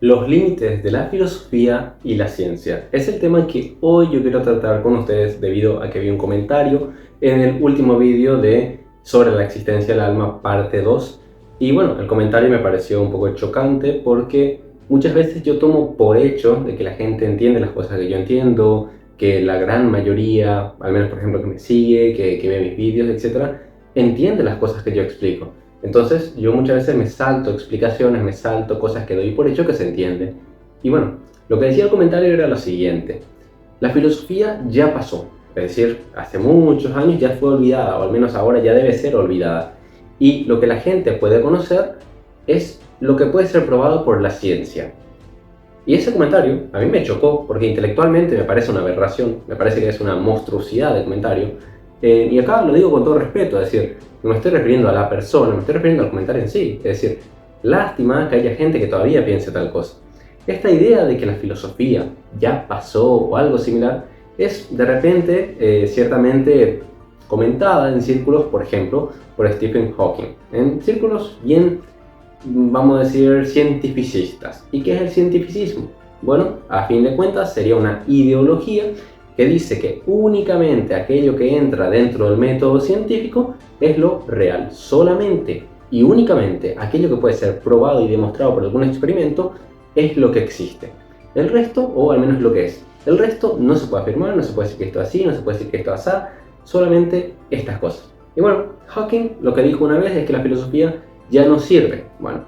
Los límites de la filosofía y la ciencia. Es el tema que hoy yo quiero tratar con ustedes debido a que vi un comentario en el último vídeo de sobre la existencia del alma parte 2. Y bueno, el comentario me pareció un poco chocante porque muchas veces yo tomo por hecho de que la gente entiende las cosas que yo entiendo, que la gran mayoría, al menos por ejemplo que me sigue, que ve mis vídeos, etcétera, entiende las cosas que yo explico. Entonces yo muchas veces me salto explicaciones, me salto cosas que doy por hecho que se entienden. Y bueno, lo que decía el comentario era lo siguiente. La filosofía ya pasó, es decir, hace muchos años ya fue olvidada, o al menos ahora ya debe ser olvidada. Y lo que la gente puede conocer es lo que puede ser probado por la ciencia. Y ese comentario a mí me chocó porque intelectualmente me parece una aberración, me parece que es una monstruosidad de comentario. Y acá lo digo con todo respeto, es decir, no me estoy refiriendo a la persona, me estoy refiriendo al comentario en sí. Es decir, lástima que haya gente que todavía piense tal cosa. Esta idea de que la filosofía ya pasó o algo similar es de repente ciertamente comentada en círculos, por ejemplo, por Stephen Hawking. En círculos bien, vamos a decir, cientificistas. ¿Y qué es el cientificismo? Bueno, a fin de cuentas sería una ideología que dice que únicamente aquello que entra dentro del método científico es lo real. Solamente y únicamente aquello que puede ser probado y demostrado por algún experimento es lo que existe. El resto, o al menos lo que es. El resto no se puede afirmar, no se puede decir que esto es así, no se puede decir que esto es así, solamente estas cosas. Y bueno, Hawking lo que dijo una vez es que la filosofía ya no sirve. Bueno,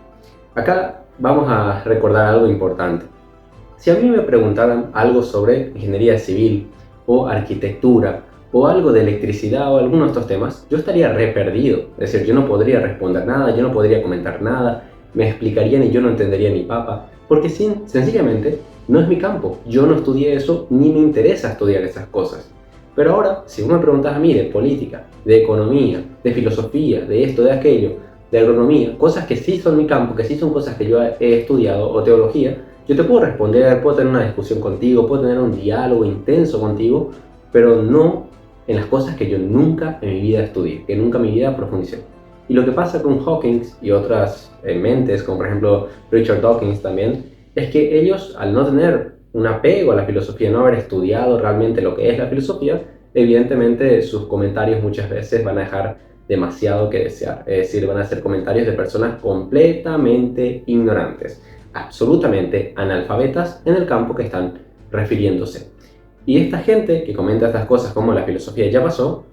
acá vamos a recordar algo importante. Si a mí me preguntaran algo sobre ingeniería civil o arquitectura o algo de electricidad o alguno de estos temas, yo estaría re perdido. Es decir, yo no podría responder nada, yo no podría comentar nada, me explicarían y yo no entendería ni papa, porque sencillamente no es mi campo. Yo no estudié eso ni me interesa estudiar esas cosas. Pero ahora, si vos me preguntas a mí de política, de economía, de filosofía, de esto, de aquello, de agronomía, cosas que sí son mi campo, que sí son cosas que yo he estudiado, o teología, yo te puedo responder, puedo tener una discusión contigo, puedo tener un diálogo intenso contigo, pero no en las cosas que yo nunca en mi vida estudié, que nunca en mi vida profundicé. Y lo que pasa con Hawking y otras mentes, como por ejemplo Richard Dawkins también, es que ellos, al no tener un apego a la filosofía, no haber estudiado realmente lo que es la filosofía, evidentemente sus comentarios muchas veces van a dejar demasiado que desear. Es decir, van a ser comentarios de personas completamente ignorantes, absolutamente analfabetas en el campo que están refiriéndose. Y esta gente que comenta estas cosas como la filosofía ya pasó,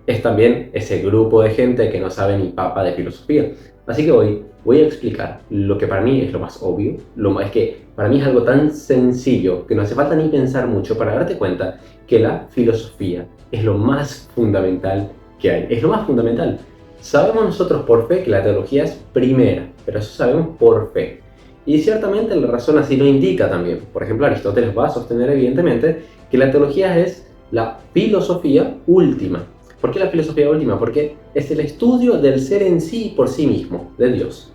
es también ese grupo de gente que no sabe ni papa de filosofía. Así que hoy voy a explicar lo que para mí es lo más obvio, es que para mí es algo tan sencillo que no hace falta ni pensar mucho para darte cuenta que la filosofía es lo más fundamental que hay. Es lo más fundamental. Sabemos nosotros por fe que la teología es primera, pero eso sabemos por fe. Y ciertamente la razón así lo indica también. Por ejemplo, Aristóteles va a sostener evidentemente que la teología es la filosofía última. ¿Por qué la filosofía última? Porque es el estudio del ser en sí por sí mismo, de Dios.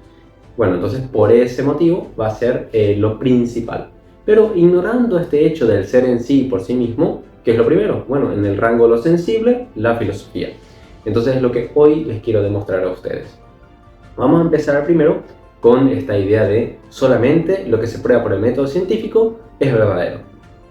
Bueno, entonces por ese motivo va a ser lo principal. Pero ignorando este hecho del ser en sí por sí mismo, ¿qué es lo primero? Bueno, en el rango de lo sensible, la filosofía. Entonces es lo que hoy les quiero demostrar a ustedes. Vamos a empezar primero con esta idea de solamente lo que se prueba por el método científico es verdadero.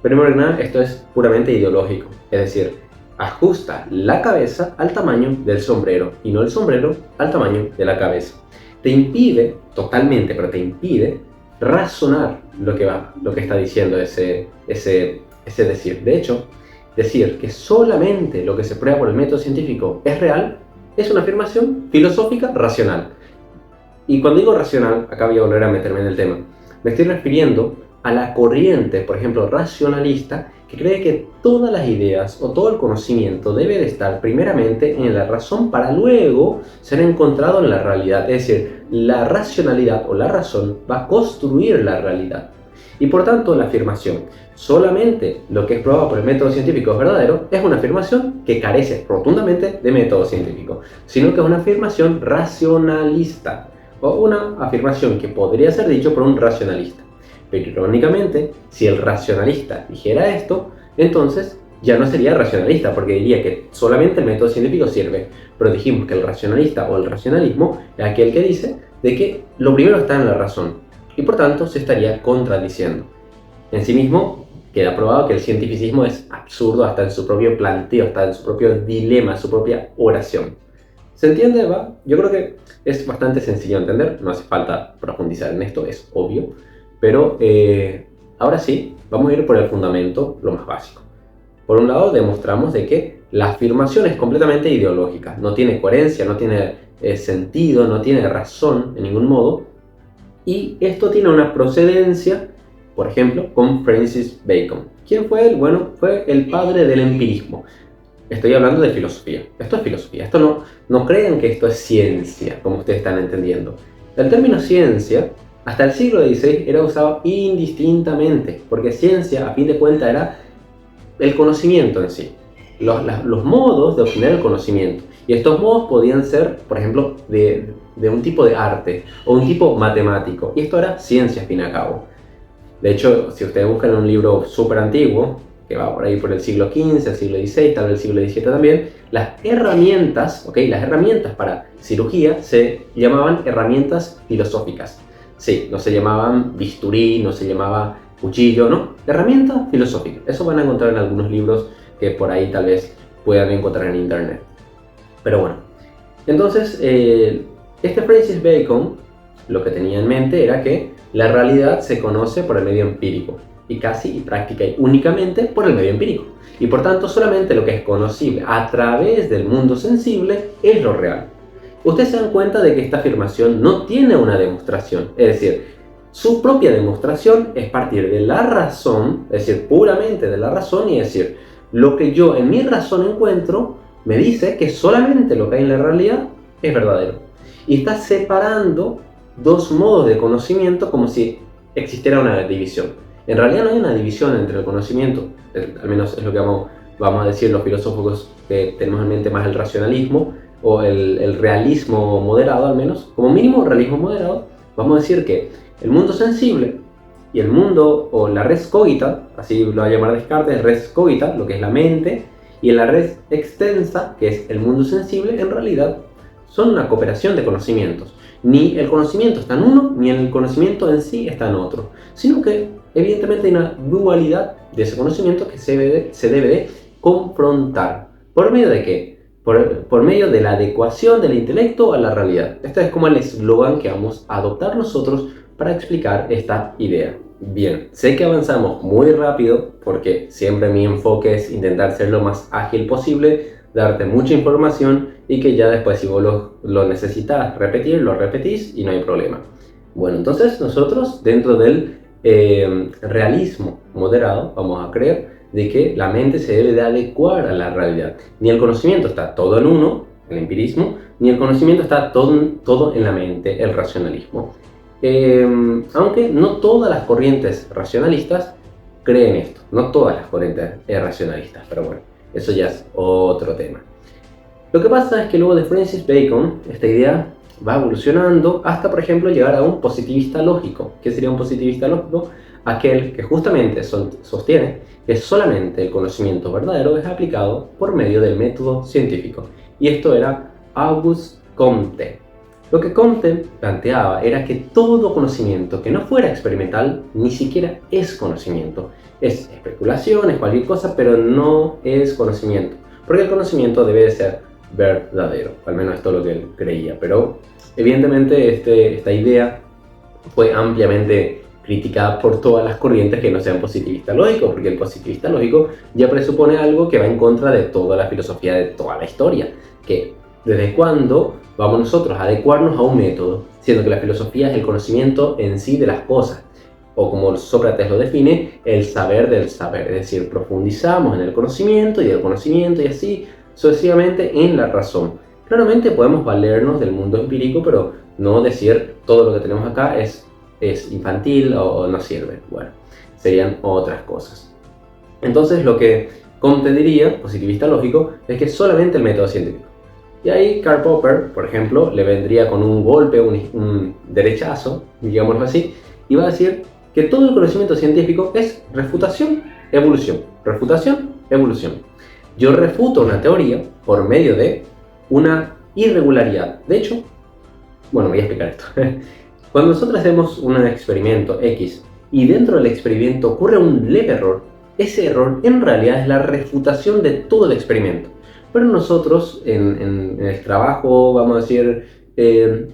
Primero que nada, esto es puramente ideológico, es decir, ajusta la cabeza al tamaño del sombrero y no el sombrero al tamaño de la cabeza. Te impide, totalmente, pero te impide razonar lo que está diciendo ese decir. De hecho, decir que solamente lo que se prueba por el método científico es real es una afirmación filosófica racional. Y cuando digo racional, acá voy a volver a meterme en el tema, me estoy refiriendo a la corriente, por ejemplo, racionalista, que cree que todas las ideas o todo el conocimiento debe de estar primeramente en la razón para luego ser encontrado en la realidad. Es decir, la racionalidad o la razón va a construir la realidad. Y por tanto, la afirmación, solamente lo que es probado por el método científico es verdadero, es una afirmación que carece rotundamente de método científico, sino que es una afirmación racionalista, o una afirmación que podría ser dicho por un racionalista. Pero irónicamente, si el racionalista dijera esto, entonces ya no sería racionalista, porque diría que solamente el método científico sirve. Pero dijimos que el racionalista o el racionalismo es aquel que dice de que lo primero está en la razón. y por tanto se estaría contradiciendo. En sí mismo queda probado que el cientificismo es absurdo hasta en su propio planteo, hasta en su propio dilema, su propia oración. ¿Se entiende, va? Yo creo que es bastante sencillo de entender, no hace falta profundizar en esto, es obvio, pero ahora sí, vamos a ir por el fundamento, lo más básico. Por un lado, demostramos de que la afirmación es completamente ideológica, no tiene coherencia, no tiene sentido, no tiene razón en ningún modo, y esto tiene una procedencia, por ejemplo, con Francis Bacon. ¿Quién fue él? Bueno, fue el padre del empirismo. Estoy hablando de filosofía. Esto es filosofía. Esto no crean que esto es ciencia, como ustedes están entendiendo. El término ciencia, hasta el siglo XVI, era usado indistintamente, porque ciencia, a fin de cuentas, era el conocimiento en sí. Los modos de obtener el conocimiento. Y estos modos podían ser, por ejemplo, de un tipo de arte o un tipo matemático. Y esto era ciencia, al fin y al cabo. De hecho, si ustedes buscan un libro súper antiguo, que va por ahí por el siglo XV, el siglo XVI, tal vez el siglo XVII también, las herramientas, las herramientas para cirugía se llamaban herramientas filosóficas. Sí, no se llamaban bisturí, no se llamaba cuchillo, ¿no? Herramienta filosófica. Eso van a encontrar en algunos libros que por ahí tal vez puedan encontrar en internet. Pero bueno, entonces, este Francis Bacon lo que tenía en mente era que la realidad se conoce por el medio empírico y casi y práctica y únicamente por el medio empírico. Y por tanto, solamente lo que es conocible a través del mundo sensible es lo real. Ustedes se dan cuenta de que esta afirmación no tiene una demostración, es decir, su propia demostración es partir de la razón, es decir, puramente de la razón y decir, lo que yo en mi razón encuentro me dice que solamente lo que hay en la realidad es verdadero. Y está separando dos modos de conocimiento como si existiera una división. En realidad no hay una división entre el conocimiento, al menos es lo que vamos a decir los filósofos que tenemos en mente más el racionalismo o el realismo moderado al menos, como mínimo realismo moderado, vamos a decir que el mundo sensible y el mundo o la res cogita, así lo va a llamar Descartes, res cogita, lo que es la mente, y en la res extensa, que es el mundo sensible, en realidad son una cooperación de conocimientos. Ni el conocimiento está en uno, ni el conocimiento en sí está en otro, sino que evidentemente hay una dualidad de ese conocimiento que se debe de confrontar. ¿Por medio de qué? Por medio de la adecuación del intelecto a la realidad. Este es como el eslogan que vamos a adoptar nosotros para explicar esta idea. Bien, sé que avanzamos muy rápido porque siempre mi enfoque es intentar ser lo más ágil posible, darte mucha información y que ya después si vos lo necesitas repetir, lo repetís y no hay problema. Bueno, entonces nosotros dentro del realismo moderado vamos a creer de que la mente se debe de adecuar a la realidad. Ni el conocimiento está todo en uno, el empirismo, ni el conocimiento está todo en la mente, el racionalismo. Aunque no todas las corrientes racionalistas creen esto, no todas las corrientes racionalistas, pero bueno, eso ya es otro tema. Lo que pasa es que luego de Francis Bacon, esta idea va evolucionando hasta, por ejemplo, llegar a un positivista lógico. ¿Qué sería un positivista lógico? Aquel que justamente sostiene que solamente el conocimiento verdadero es aplicado por medio del método científico. Y esto era Auguste Comte. Lo que Comte planteaba era que todo conocimiento que no fuera experimental ni siquiera es conocimiento. Es especulación, es cualquier cosa, pero no es conocimiento. Porque el conocimiento debe de ser verdadero, al menos esto es lo que él creía. Pero evidentemente esta idea fue ampliamente criticada por todas las corrientes que no sean positivistas lógicos, porque el positivista lógico ya presupone algo que va en contra de toda la filosofía de toda la historia, que desde cuándo vamos nosotros a adecuarnos a un método, siendo que la filosofía es el conocimiento en sí de las cosas, o como Sócrates lo define, el saber del saber, es decir, profundizamos en el conocimiento y del conocimiento y así sucesivamente en la razón. Claramente podemos valernos del mundo empírico, pero no decir todo lo que tenemos acá es infantil o no sirve. Bueno, serían otras cosas. Entonces lo que Comte diría, positivista lógico, es que solamente el método científico. Y ahí Karl Popper, por ejemplo, le vendría con un golpe, un derechazo, digámoslo así, y va a decir que todo el conocimiento científico es refutación, evolución, refutación, evolución. Yo refuto una teoría por medio de una irregularidad. De hecho, bueno, voy a explicar esto. Cuando nosotros hacemos un experimento X y dentro del experimento ocurre un leve error, ese error en realidad es la refutación de todo el experimento. Pero nosotros en el trabajo, vamos a decir,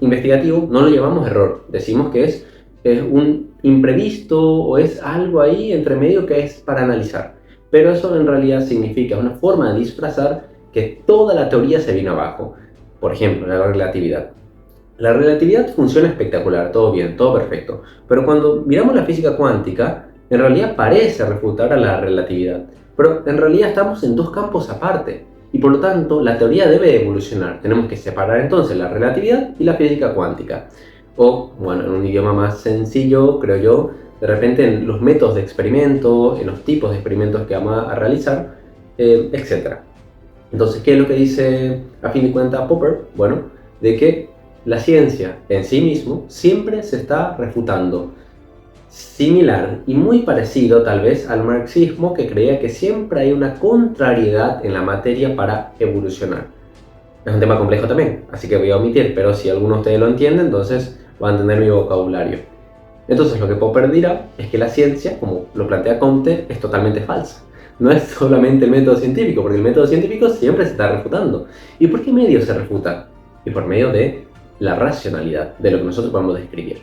investigativo, no lo llamamos error. Decimos que es un imprevisto o es algo ahí entre medio que es para analizar. Pero eso en realidad significa una forma de disfrazar que toda la teoría se vino abajo. Por ejemplo, la relatividad. La relatividad funciona espectacular, todo bien, todo perfecto. Pero cuando miramos la física cuántica, en realidad parece refutar a la relatividad. Pero en realidad estamos en dos campos aparte. Y por lo tanto, la teoría debe evolucionar. Tenemos que separar entonces la relatividad y la física cuántica. O, bueno, en un idioma más sencillo, creo yo, de repente en los métodos de experimento, en los tipos de experimentos que vamos a realizar, etc. Entonces, ¿qué es lo que dice a fin de cuentas Popper? Bueno, de que la ciencia en sí mismo siempre se está refutando. Similar y muy parecido tal vez al marxismo, que creía que siempre hay una contrariedad en la materia para evolucionar. Es un tema complejo también, así que voy a omitir, pero si alguno de ustedes lo entiende, entonces va a entender mi vocabulario. Entonces lo que Popper dirá es que la ciencia, como lo plantea Comte, es totalmente falsa. No es solamente el método científico, porque el método científico siempre se está refutando. ¿Y por qué medio se refuta? Y por medio de la racionalidad, de lo que nosotros podemos describir.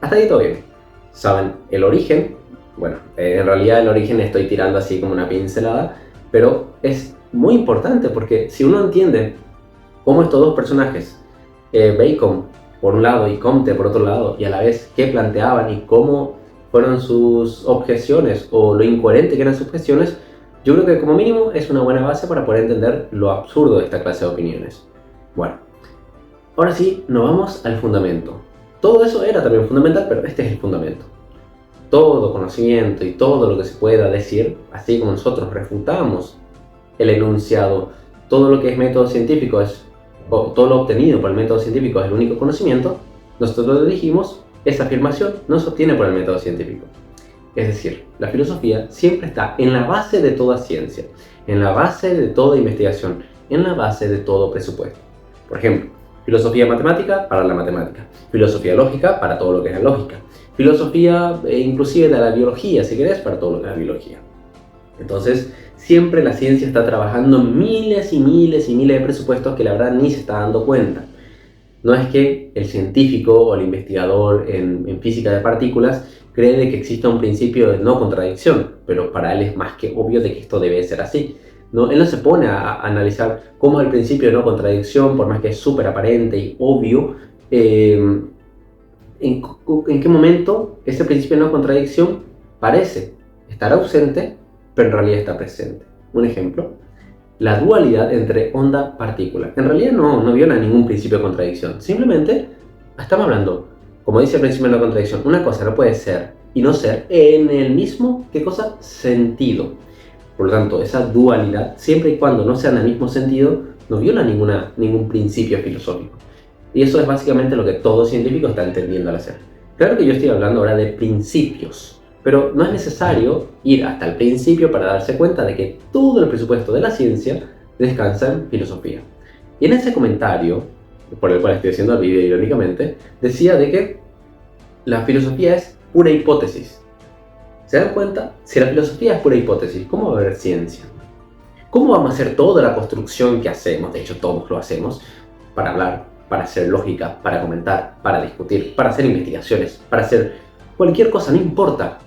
Hasta ahí todo bien. ¿Saben el origen? Bueno, en realidad el origen estoy tirando así como una pincelada, pero es muy importante porque si uno entiende cómo estos dos personajes, Bacon por un lado y Comte por otro lado, y a la vez qué planteaban y cómo fueron sus objeciones o lo incoherente que eran sus objeciones, yo creo que como mínimo es una buena base para poder entender lo absurdo de esta clase de opiniones. Bueno, ahora sí, nos vamos al fundamento. Todo eso era también fundamental, pero este es el fundamento. Todo conocimiento y todo lo que se pueda decir, así como nosotros refutamos el enunciado, todo lo que es método científico o todo lo obtenido por el método científico es el único conocimiento, nosotros dijimos, esa afirmación no se obtiene por el método científico. Es decir, la filosofía siempre está en la base de toda ciencia, en la base de toda investigación, en la base de todo presupuesto. Por ejemplo, filosofía matemática para la matemática, filosofía lógica para todo lo que es la lógica, filosofía inclusive de la biología, si querés, para todo lo que es la biología. Entonces, siempre la ciencia está trabajando en miles y miles y miles de presupuestos que la verdad ni se está dando cuenta. No es que el científico o el investigador en física de partículas cree de que exista un principio de no contradicción, pero para él es más que obvio de que esto debe ser así. No, él no se pone a analizar cómo el principio de no contradicción, por más que es súper aparente y obvio, en qué momento ese principio de no contradicción parece estar ausente, pero en realidad está presente. Un ejemplo, la dualidad entre onda-partícula. En realidad no viola ningún principio de contradicción, simplemente estamos hablando, como dice el principio de no contradicción, una cosa no puede ser y no ser en el mismo, ¿qué cosa? Sentido. Por lo tanto, esa dualidad, siempre y cuando no sea en el mismo sentido, no viola ningún principio filosófico. Y eso es básicamente lo que todo científico está entendiendo al hacer. Claro que yo estoy hablando ahora de principios, pero no es necesario ir hasta el principio para darse cuenta de que todo el presupuesto de la ciencia descansa en filosofía. Y en ese comentario, por el cual estoy haciendo el video irónicamente, decía de que la filosofía es pura hipótesis. ¿Se dan cuenta? Si la filosofía es pura hipótesis, ¿cómo va a haber ciencia? ¿Cómo vamos a hacer toda la construcción que hacemos? De hecho, todos lo hacemos para hablar, para hacer lógica, para comentar, para discutir, para hacer investigaciones, para hacer cualquier cosa, no importa.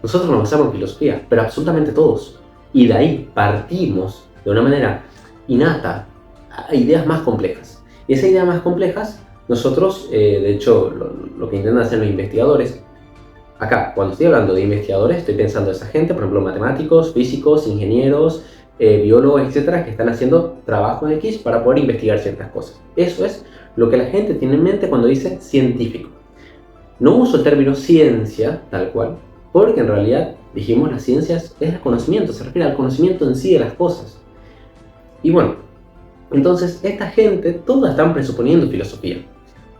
Nosotros nos basamos en filosofía, pero absolutamente todos. Y de ahí partimos de una manera innata a ideas más complejas. Y esas ideas más complejas, nosotros, de hecho, lo que intentan hacer los investigadores, acá, cuando estoy hablando de investigadores, estoy pensando en esa gente, por ejemplo, matemáticos, físicos, ingenieros, biólogos, etcétera, que están haciendo trabajo en X para poder investigar ciertas cosas. Eso es lo que la gente tiene en mente cuando dice científico. No uso el término ciencia, tal cual, porque en realidad, dijimos, la ciencia es el conocimiento, se refiere al conocimiento en sí de las cosas. Y bueno, entonces esta gente, todos están presuponiendo filosofía.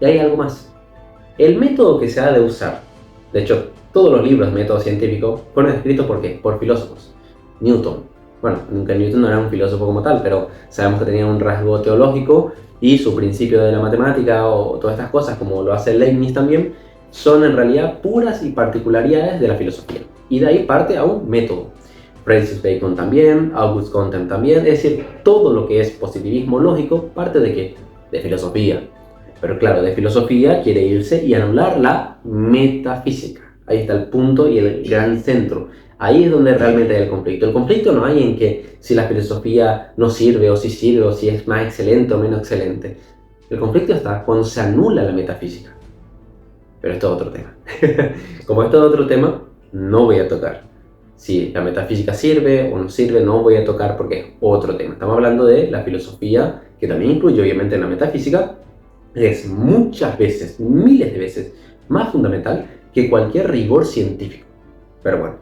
Y hay algo más. El método que se ha de usar, de hecho, todos los libros de método científico fueron escritos ¿por qué? Por filósofos. Newton, bueno, nunca Newton no era un filósofo como tal, pero sabemos que tenía un rasgo teológico y su principio de la matemática o todas estas cosas, como lo hace Leibniz también, son en realidad puras y particularidades de la filosofía. Y de ahí parte a un método. Francis Bacon también, Auguste Comte también, es decir, todo lo que es positivismo lógico parte de ¿qué? De filosofía. Pero claro, de filosofía quiere irse y anular la metafísica. Ahí está el punto y el gran centro. Ahí es donde realmente hay el conflicto. El conflicto no hay en que si la filosofía no sirve o si sirve o si es más excelente o menos excelente. El conflicto está cuando se anula la metafísica. Pero esto es otro tema. Como esto es otro tema, no voy a tocar. Si la metafísica sirve o no sirve, no voy a tocar porque es otro tema. Estamos hablando de la filosofía, que también incluye obviamente la metafísica, es muchas veces, miles de veces, más fundamental que cualquier rigor científico. Pero bueno,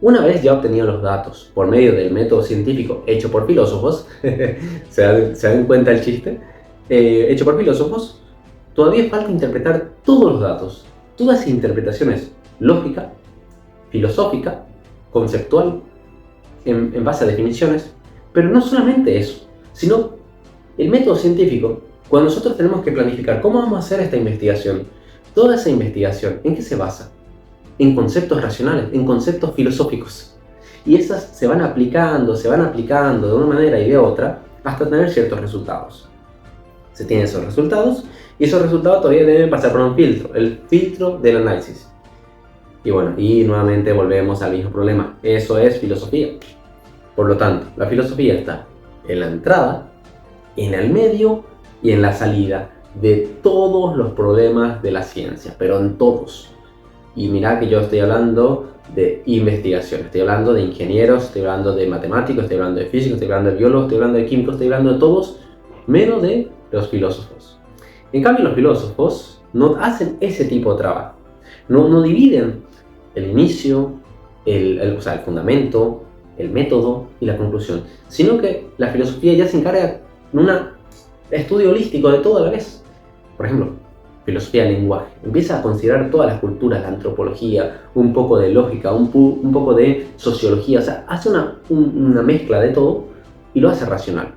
una vez ya obtenido los datos por medio del método científico hecho por filósofos, ¿se dan cuenta el chiste? Hecho por filósofos, todavía falta interpretar todos los datos. Toda esa interpretación es lógica, filosófica, conceptual, en base a definiciones, pero no solamente eso, sino el método científico. Cuando nosotros tenemos que planificar cómo vamos a hacer esta investigación, toda esa investigación, ¿en qué se basa? En conceptos racionales, en conceptos filosóficos. Y esas se van aplicando de una manera y de otra hasta tener ciertos resultados. Se tienen esos resultados y esos resultados todavía deben pasar por un filtro, el filtro del análisis. Y bueno, y nuevamente volvemos al mismo problema, eso es filosofía. Por lo tanto, la filosofía está en la entrada, en el medio y en la salida de todos los problemas de la ciencia, pero en todos. Y mirá que yo estoy hablando de investigación, estoy hablando de ingenieros, estoy hablando de matemáticos, estoy hablando de físicos, estoy hablando de biólogos, estoy hablando de químicos, estoy hablando de todos, menos de los filósofos. En cambio, los filósofos no hacen ese tipo de trabajo, no dividen el inicio, o sea, el fundamento, el método y la conclusión, sino que la filosofía ya se encarga de un estudio holístico de todo a la vez. Por ejemplo, filosofía del lenguaje. Empieza a considerar todas las culturas, la antropología, un poco de lógica, un poco de sociología, o sea, hace una mezcla de todo y lo hace racional.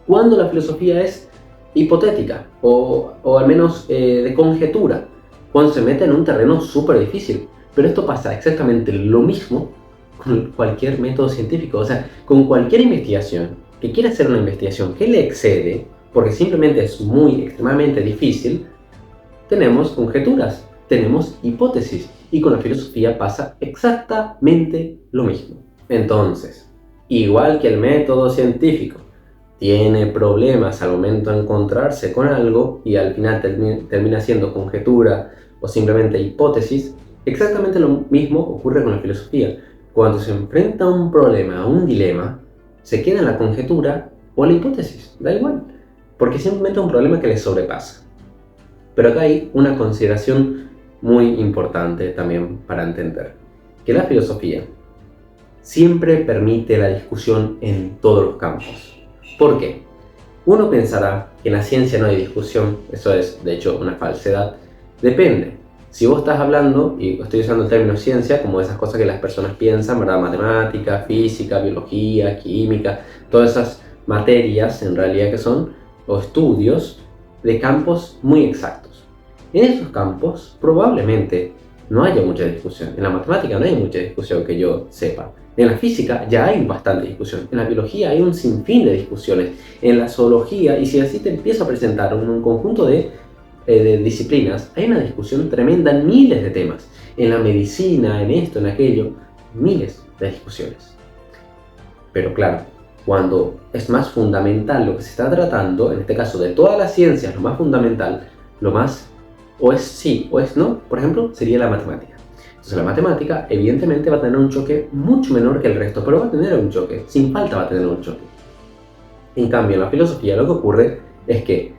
Cuando la filosofía es hipotética o al menos de conjetura, cuando se mete en un terreno súper difícil. Pero esto pasa exactamente lo mismo con cualquier método científico, o sea, con cualquier investigación que quiera hacer una investigación que le excede, porque simplemente es muy extremadamente difícil, tenemos conjeturas, tenemos hipótesis, y con la filosofía pasa exactamente lo mismo. Entonces, igual que el método científico tiene problemas al momento de encontrarse con algo y al final termina siendo conjetura o simplemente hipótesis, exactamente lo mismo ocurre con la filosofía. Cuando se enfrenta a un problema, a un dilema, se queda en la conjetura o la hipótesis, da igual, porque simplemente es un problema que les sobrepasa. Pero acá hay una consideración muy importante también para entender, que la filosofía siempre permite la discusión en todos los campos. ¿Por qué? Uno pensará que en la ciencia no hay discusión, eso es de hecho una falsedad. Depende. Si vos estás hablando, y estoy usando el término ciencia como esas cosas que las personas piensan, ¿verdad? Matemática, física, biología, química, todas esas materias en realidad que son, o estudios de campos muy exactos. En esos campos probablemente no haya mucha discusión. En la matemática no hay mucha discusión que yo sepa. En la física ya hay bastante discusión. En la biología hay un sinfín de discusiones. En la zoología, y si así te empiezo a presentar un conjunto de disciplinas, hay una discusión tremenda en miles de temas. En la medicina, en esto, en aquello, miles de discusiones. Pero claro, cuando es más fundamental lo que se está tratando, en este caso de todas las ciencias, lo más fundamental, lo más o es sí o es no, por ejemplo, sería la matemática. Entonces la matemática evidentemente va a tener un choque mucho menor que el resto, pero va a tener un choque, sin falta va a tener un choque. En cambio, en la filosofía lo que ocurre es que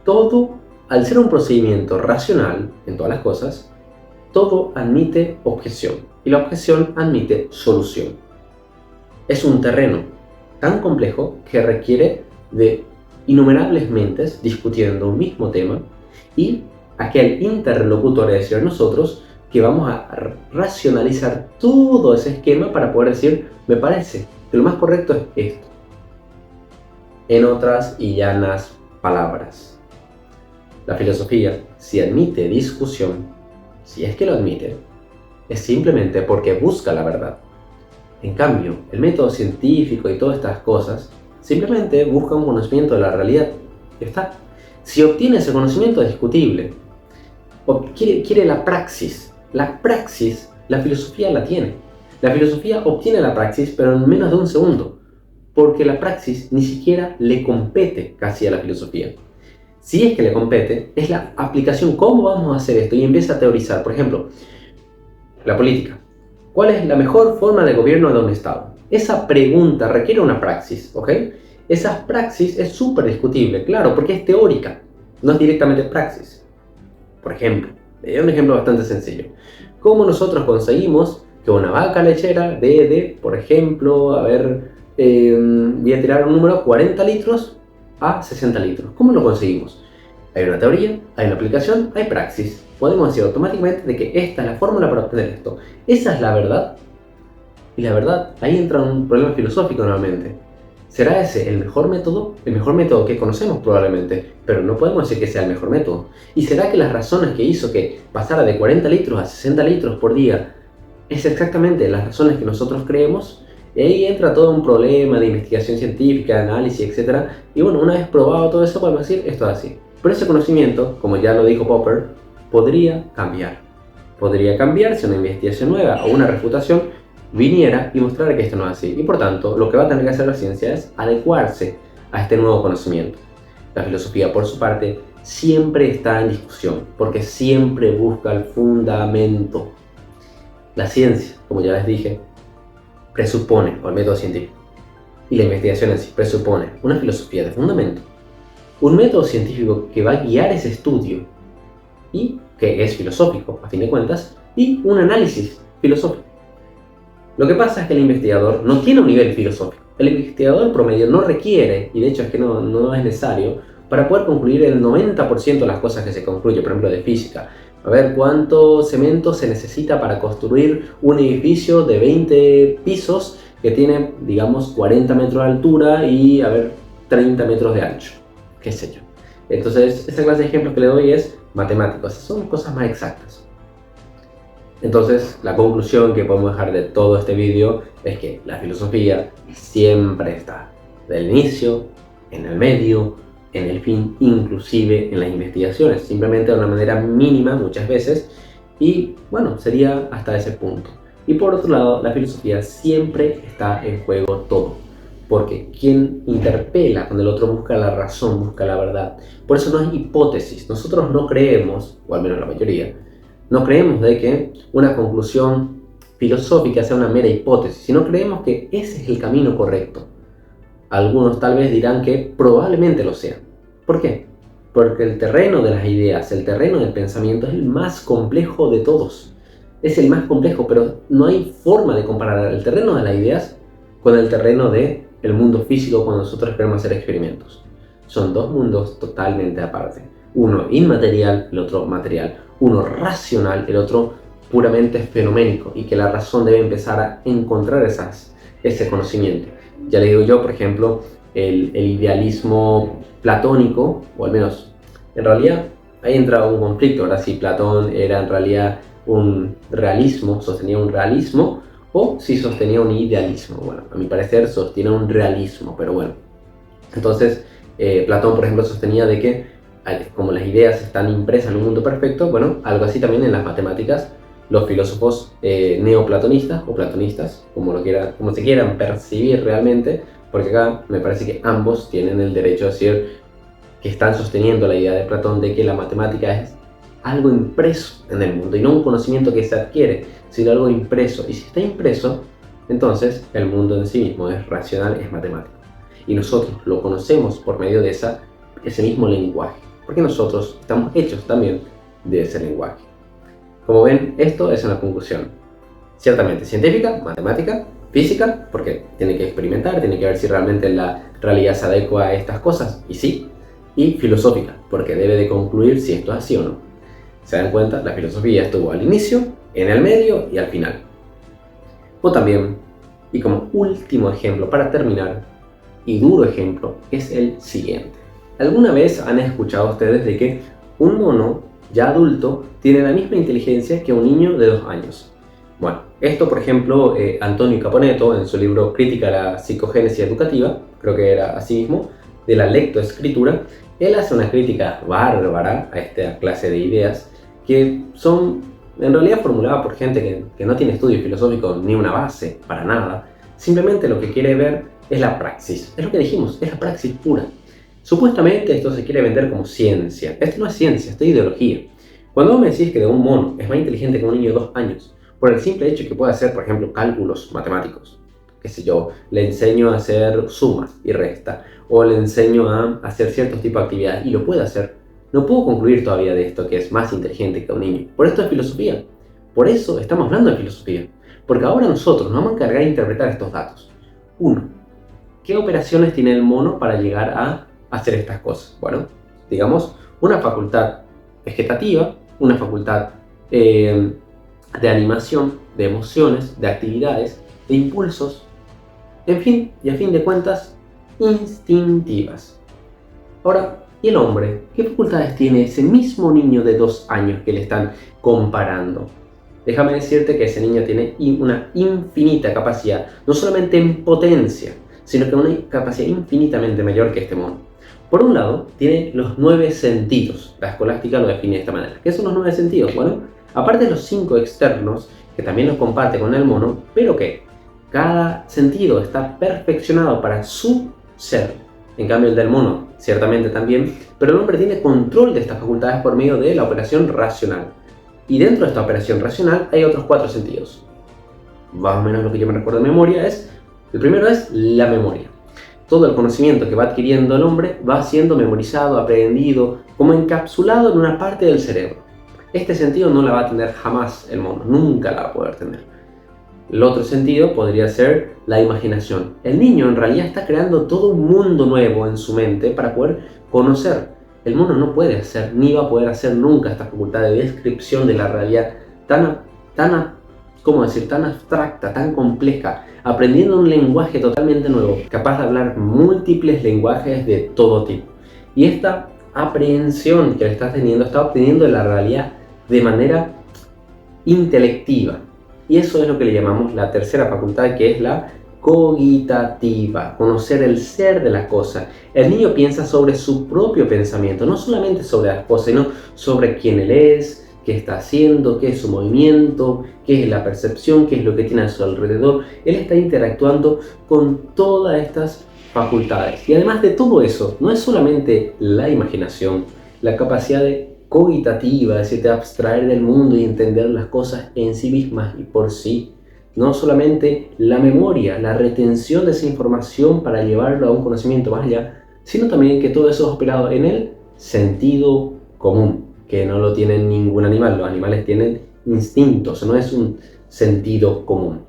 todo, al ser un procedimiento racional en todas las cosas, todo admite objeción y la objeción admite solución. Es un terreno tan complejo que requiere de innumerables mentes discutiendo un mismo tema y aquel interlocutor, es decir, nosotros, que vamos a racionalizar todo ese esquema para poder decir, me parece que lo más correcto es esto. En otras y llanas palabras, la filosofía, si admite discusión, si es que lo admite, es simplemente porque busca la verdad. En cambio, el método científico y todas estas cosas simplemente busca un conocimiento de la realidad. Ya está. Si obtiene ese conocimiento es discutible. Quiere la praxis. La praxis, la filosofía la tiene. La filosofía obtiene la praxis, pero en menos de un segundo. Porque la praxis ni siquiera le compete casi a la filosofía. Si es que le compete, es la aplicación. ¿Cómo vamos a hacer esto? Y empieza a teorizar. Por ejemplo, la política. ¿Cuál es la mejor forma de gobierno de un Estado? Esa pregunta requiere una praxis, ¿ok? Esa praxis es súper discutible, claro, porque es teórica, no es directamente praxis. Por ejemplo, un ejemplo bastante sencillo. ¿Cómo nosotros conseguimos que una vaca lechera dé, por ejemplo, voy a tirar un número, 40 litros a 60 litros? ¿Cómo lo conseguimos? Hay una teoría, hay una aplicación, hay praxis. Podemos decir automáticamente de que esta es la fórmula para obtener esto. Esa es la verdad. Y la verdad, ahí entra un problema filosófico nuevamente. ¿Será ese el mejor método? El mejor método que conocemos probablemente, pero no podemos decir que sea el mejor método. ¿Y será que las razones que hizo que pasara de 40 litros a 60 litros por día es exactamente las razones que nosotros creemos? Y ahí entra todo un problema de investigación científica, de análisis, etc. Y bueno, una vez probado todo eso, podemos decir esto es así. Pero ese conocimiento, como ya lo dijo Popper, podría cambiar. Podría cambiar si una investigación nueva o una refutación viniera y mostrara que esto no es así. Y por tanto, lo que va a tener que hacer la ciencia es adecuarse a este nuevo conocimiento. La filosofía, por su parte, siempre está en discusión, porque siempre busca el fundamento. La ciencia, como ya les dije, presupone, o el método científico, y la investigación en sí presupone una filosofía de fundamento, un método científico que va a guiar ese estudio y que es filosófico a fin de cuentas, y un análisis filosófico. Lo que pasa es que el investigador no tiene un nivel filosófico. El investigador promedio no requiere, y de hecho es que no es necesario, para poder concluir el 90% de las cosas que se concluye, por ejemplo de física. A ver cuánto cemento se necesita para construir un edificio de 20 pisos que tiene, digamos, 40 metros de altura y, 30 metros de ancho, qué sé yo. Entonces, esa clase de ejemplos que le doy es matemáticos, son cosas más exactas. Entonces, la conclusión que podemos dejar de todo este vídeo es que la filosofía siempre está, del inicio, en el medio, en el fin, inclusive en las investigaciones, simplemente de una manera mínima muchas veces, y bueno, sería hasta ese punto. Y por otro lado, la filosofía siempre está en juego todo, porque quien interpela cuando el otro busca la razón, busca la verdad. Por eso no es hipótesis, nosotros no creemos, o al menos la mayoría, no creemos de que una conclusión filosófica sea una mera hipótesis, sino creemos que ese es el camino correcto. Algunos tal vez dirán que probablemente lo sea. ¿Por qué? Porque el terreno de las ideas, el terreno del pensamiento es el más complejo de todos. Es el más complejo, pero no hay forma de comparar el terreno de las ideas con el terreno del mundo físico cuando nosotros queremos hacer experimentos. Son dos mundos totalmente aparte. Uno inmaterial, el otro material. Uno racional, el otro puramente fenoménico, y que la razón debe empezar a encontrar ese conocimiento. Ya le digo yo, por ejemplo, el idealismo platónico, o al menos, en realidad, ahí entra un conflicto. Ahora, si Platón era en realidad un realismo, sostenía un realismo, o si sostenía un idealismo. Bueno, a mi parecer sostiene un realismo, pero bueno. Entonces, Platón, por ejemplo, sostenía de que, como las ideas están impresas en un mundo perfecto, bueno, algo así también en las matemáticas, los filósofos neoplatonistas o platonistas, como se quieran percibir realmente, porque acá me parece que ambos tienen el derecho a decir que están sosteniendo la idea de Platón de que la matemática es algo impreso en el mundo y no un conocimiento que se adquiere, sino algo impreso. Y si está impreso, entonces el mundo en sí mismo es racional, es matemático. Y nosotros lo conocemos por medio de ese mismo lenguaje, porque nosotros estamos hechos también de ese lenguaje. Como ven, esto es una conclusión ciertamente científica, matemática, física, porque tiene que experimentar, tiene que ver si realmente la realidad se adecua a estas cosas, y sí, y filosófica, porque debe de concluir si esto es así o no. ¿Se dan cuenta? La filosofía estuvo al inicio, en el medio y al final. O también Y como último ejemplo para terminar, y duro ejemplo, es el siguiente. ¿Alguna vez han escuchado ustedes de que un mono ya adulto tiene la misma inteligencia que un niño de 2 años? Bueno, esto por ejemplo, Antonio Caponeto en su libro Crítica a la psicogénesis educativa, creo que era así mismo, de la lectoescritura, él hace una crítica bárbara a esta clase de ideas que son en realidad formuladas por gente que no tiene estudios filosóficos ni una base, para nada. Simplemente lo que quiere ver es la praxis, es lo que dijimos, es la praxis pura. Supuestamente esto se quiere vender como ciencia. Esto no es ciencia, esto es ideología. Cuando vos me decís que de un mono es más inteligente que un niño de 2 años, por el simple hecho que puede hacer, por ejemplo, cálculos matemáticos, qué sé yo, le enseño a hacer suma y resta, o le enseño a hacer ciertos tipos de actividades y lo puede hacer, no puedo concluir todavía de esto que es más inteligente que un niño. Por esto es filosofía. Por eso estamos hablando de filosofía. Porque ahora nosotros nos vamos a encargar de interpretar estos datos. 1. ¿Qué operaciones tiene el mono para llegar a hacer estas cosas? Bueno, digamos, una facultad vegetativa, una facultad de animación, de emociones, de actividades, de impulsos, en fin, y a fin de cuentas, instintivas. Ahora, ¿y el hombre? ¿Qué facultades tiene ese mismo niño de 2 años que le están comparando? Déjame decirte que ese niño tiene una infinita capacidad, no solamente en potencia, sino que una capacidad infinitamente mayor que este mono. Por un lado, tiene los 9 sentidos. La escolástica lo define de esta manera. ¿Qué son los 9 sentidos? Bueno, aparte de los 5 externos, que también los comparte con el mono, pero que cada sentido está perfeccionado para su ser. En cambio el del mono, ciertamente también, pero el hombre tiene control de estas facultades por medio de la operación racional. Y dentro de esta operación racional hay otros 4 sentidos. Más o menos lo que yo me recuerdo de memoria es, el primero es la memoria. Todo el conocimiento que va adquiriendo el hombre va siendo memorizado, aprendido, como encapsulado en una parte del cerebro. Este sentido no la va a tener jamás el mono, nunca la va a poder tener. El otro sentido podría ser la imaginación. El niño en realidad está creando todo un mundo nuevo en su mente para poder conocer. El mono no puede hacer, ni va a poder hacer nunca esta facultad de descripción de la realidad tan abstracta, tan compleja, aprendiendo un lenguaje totalmente nuevo, capaz de hablar múltiples lenguajes de todo tipo. Y esta aprehensión que le está obteniendo de la realidad de manera intelectiva. Y eso es lo que le llamamos la tercera facultad, que es la cogitativa, conocer el ser de las cosas. El niño piensa sobre su propio pensamiento, no solamente sobre las cosas, sino sobre quién él es, qué está haciendo, qué es su movimiento, qué es la percepción, qué es lo que tiene a su alrededor. Él está interactuando con todas estas facultades. Y además de todo eso, no es solamente la imaginación, la capacidad de cogitativa, es decir, de abstraer del mundo y entender las cosas en sí mismas y por sí. No solamente la memoria, la retención de esa información para llevarlo a un conocimiento más allá, sino también que todo eso es operado en el sentido común, que no lo tiene ningún animal. Los animales tienen instintos, no es un sentido común.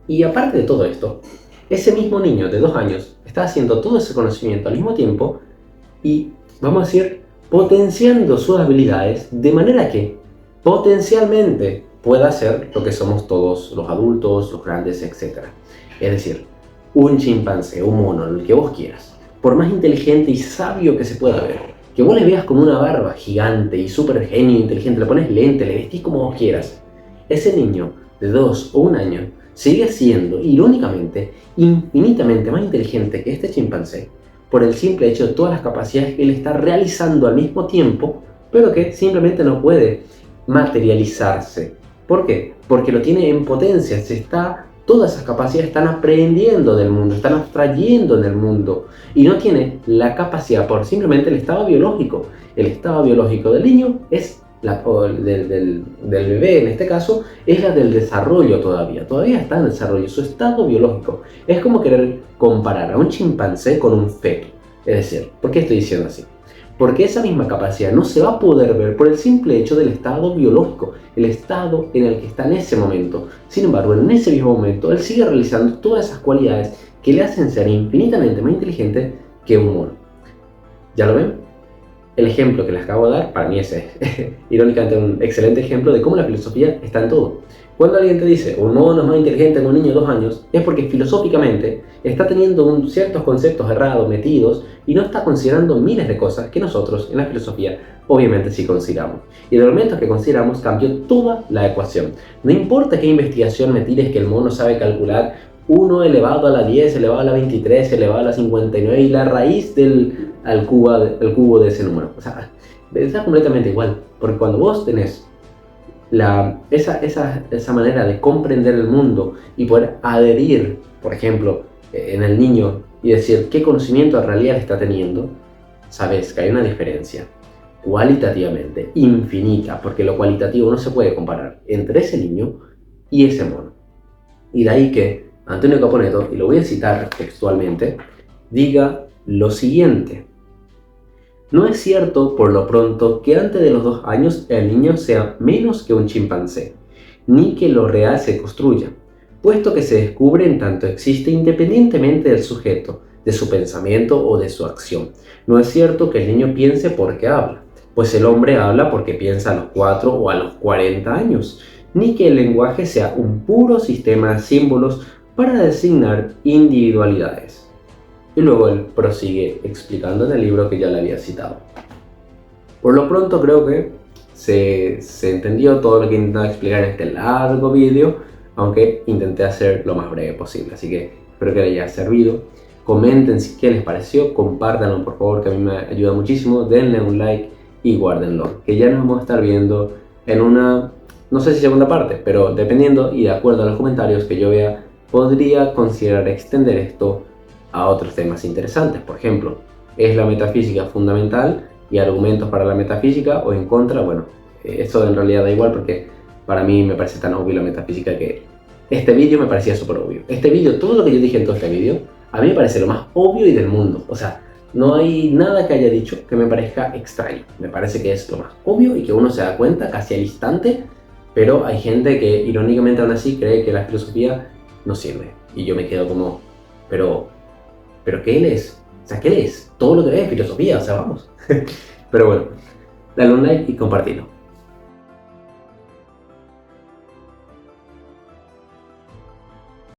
Y aparte de todo esto, ese mismo niño de 2 años está haciendo todo ese conocimiento al mismo tiempo y, vamos a decir, potenciando sus habilidades de manera que potencialmente pueda ser lo que somos todos los adultos, los grandes, etc. Es decir, un chimpancé, un mono, el que vos quieras, por más inteligente y sabio que se pueda ver, que vos le veas con una barba gigante y súper genio inteligente, le pones lente, le vestís como vos quieras, ese niño de 2 o 1 año sigue siendo, irónicamente, infinitamente más inteligente que este chimpancé, por el simple hecho de todas las capacidades que él está realizando al mismo tiempo, pero que simplemente no puede materializarse. ¿Por qué? Porque lo tiene en potencia, todas esas capacidades están aprendiendo del mundo, están abstrayendo en el mundo, y no tiene la capacidad por simplemente el estado biológico. El estado biológico del niño es del bebé, en este caso, es la del desarrollo todavía está en desarrollo, su estado biológico. Es como querer comparar a un chimpancé con un feto. Es decir, ¿por qué estoy diciendo así? Porque esa misma capacidad no se va a poder ver por el simple hecho del estado biológico, el estado en el que está en ese momento. Sin embargo, en ese mismo momento, él sigue realizando todas esas cualidades que le hacen ser infinitamente más inteligente que un mono. ¿Ya lo ven? el ejemplo que les acabo de dar, para mí es irónicamente un excelente ejemplo de cómo la filosofía está en todo. Cuando alguien te dice un mono es más inteligente que un niño de 2 años, es porque filosóficamente está teniendo ciertos conceptos errados metidos y no está considerando miles de cosas que nosotros en la filosofía obviamente sí consideramos. Y en el momento que consideramos cambió toda la ecuación. No importa qué investigación me tires que el mono sabe calcular 1 elevado a la 10, elevado a la 23, elevado a la 59 y la raíz al cubo de ese número. O sea, está completamente igual. Porque cuando vos tenés esa manera de comprender el mundo y poder adherir, por ejemplo, en el niño y decir qué conocimiento en realidad está teniendo, sabes que hay una diferencia cualitativamente infinita, porque lo cualitativo no se puede comparar entre ese niño y ese mono. Y de ahí que Antonio Caponeto, y lo voy a citar textualmente, diga lo siguiente: no es cierto, por lo pronto, que antes de los 2 años el niño sea menos que un chimpancé, ni que lo real se construya, puesto que se descubre en tanto existe independientemente del sujeto, de su pensamiento o de su acción. No es cierto que el niño piense porque habla, pues el hombre habla porque piensa a los 4 o a los 40 años, ni que el lenguaje sea un puro sistema de símbolos para designar individualidades. Y luego él prosigue explicando en el libro que ya le había citado. Por lo pronto creo que se entendió todo lo que intentaba explicar en este largo vídeo, aunque intenté hacer lo más breve posible, así que espero que les haya servido. Comenten qué les pareció, compártanlo por favor, que a mí me ayuda muchísimo, denle un like y guárdenlo, que ya nos vamos a estar viendo en una, no sé si segunda parte, pero dependiendo y de acuerdo a los comentarios que yo vea, podría considerar extender esto a otros temas interesantes. Por ejemplo, ¿es la metafísica fundamental y argumentos para la metafísica o en contra? Bueno, eso en realidad da igual porque para mí me parece tan obvio la metafísica que este vídeo me parecía súper obvio. Este vídeo, todo lo que yo dije en todo este vídeo, a mí me parece lo más obvio y del mundo. O sea, no hay nada que haya dicho que me parezca extraño. Me parece que es lo más obvio y que uno se da cuenta casi al instante, pero hay gente que irónicamente aún así cree que la filosofía no sirve. Y yo me quedo como, pero ¿qué lees? O sea, ¿qué lees? Todo lo que lees es filosofía, o sea, vamos. Pero bueno, dale un like y compartilo.